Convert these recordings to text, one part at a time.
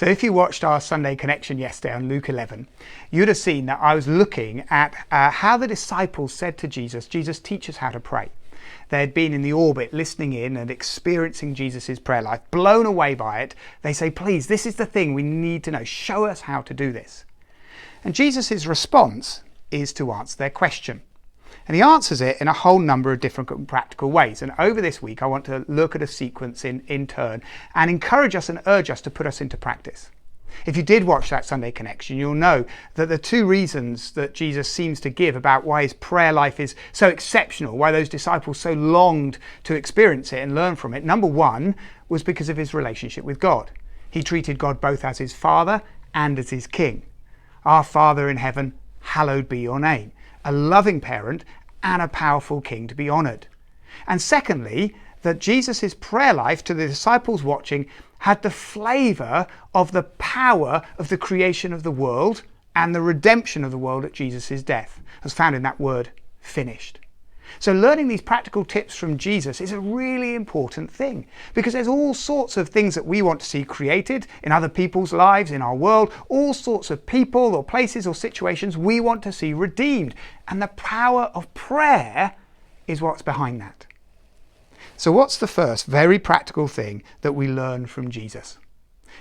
So if you watched our Sunday Connection yesterday on Luke 11, you'd have seen that I was looking at how the disciples said to Jesus, "Jesus, teach us how to pray." They had been in the orbit, listening in and experiencing Jesus' prayer life, blown away by it. They say, "Please, this is the thing we need to know. Show us how to do this." And Jesus' response is to answer their question. And he answers it in a whole number of different practical ways. And over this week, I want to look at a sequence in turn and encourage us and urge us to put us into practice. If you did watch that Sunday Connection, you'll know that the two reasons that Jesus seems to give about why his prayer life is so exceptional, why those disciples so longed to experience it and learn from it. Number one was because of his relationship with God. He treated God both as his Father and as his King. Our Father in heaven, hallowed be your name. A loving parent and a powerful king to be honoured. And secondly, that Jesus' prayer life to the disciples watching had the flavour of the power of the creation of the world and the redemption of the world at Jesus' death, as found in that word, finished. So learning these practical tips from Jesus is a really important thing, because there's all sorts of things that we want to see created in other people's lives, in our world, all sorts of people or places or situations we want to see redeemed. And the power of prayer is what's behind that. So what's the first very practical thing that we learn from Jesus?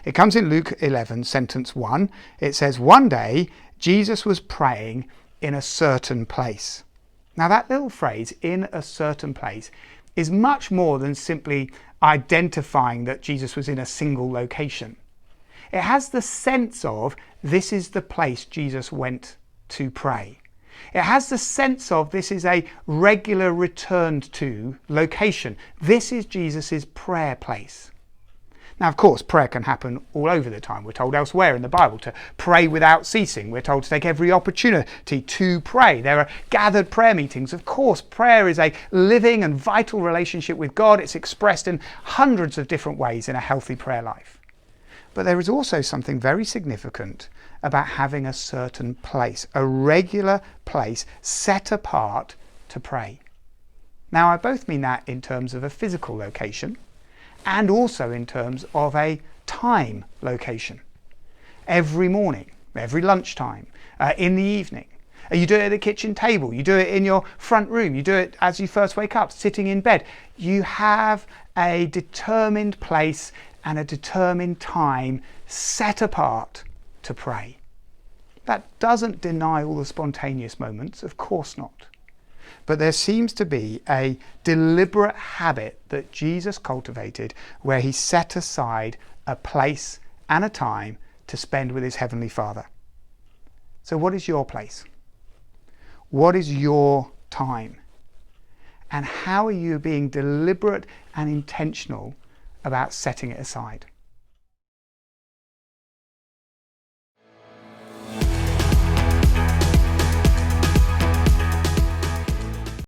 It comes in Luke 11, sentence 1. It says, "One day Jesus was praying in a certain place." Now that little phrase, "in a certain place," is much more than simply identifying that Jesus was in a single location. It has the sense of this is the place Jesus went to pray. It has the sense of this is a regular returned to location. This is Jesus' prayer place. Now, of course, prayer can happen all over the time. We're told elsewhere in the Bible to pray without ceasing. We're told to take every opportunity to pray. There are gathered prayer meetings. Of course, prayer is a living and vital relationship with God. It's expressed in hundreds of different ways in a healthy prayer life. But there is also something very significant about having a certain place, a regular place set apart to pray. Now, I both mean that in terms of a physical location, and also in terms of a time location. Every morning, every lunchtime, in the evening. You do it at the kitchen table, you do it in your front room, you do it as you first wake up, sitting in bed. You have a determined place and a determined time set apart to pray. That doesn't deny all the spontaneous moments, of course not. But there seems to be a deliberate habit that Jesus cultivated where he set aside a place and a time to spend with his Heavenly Father. So what is your place? What is your time? And how are you being deliberate and intentional about setting it aside?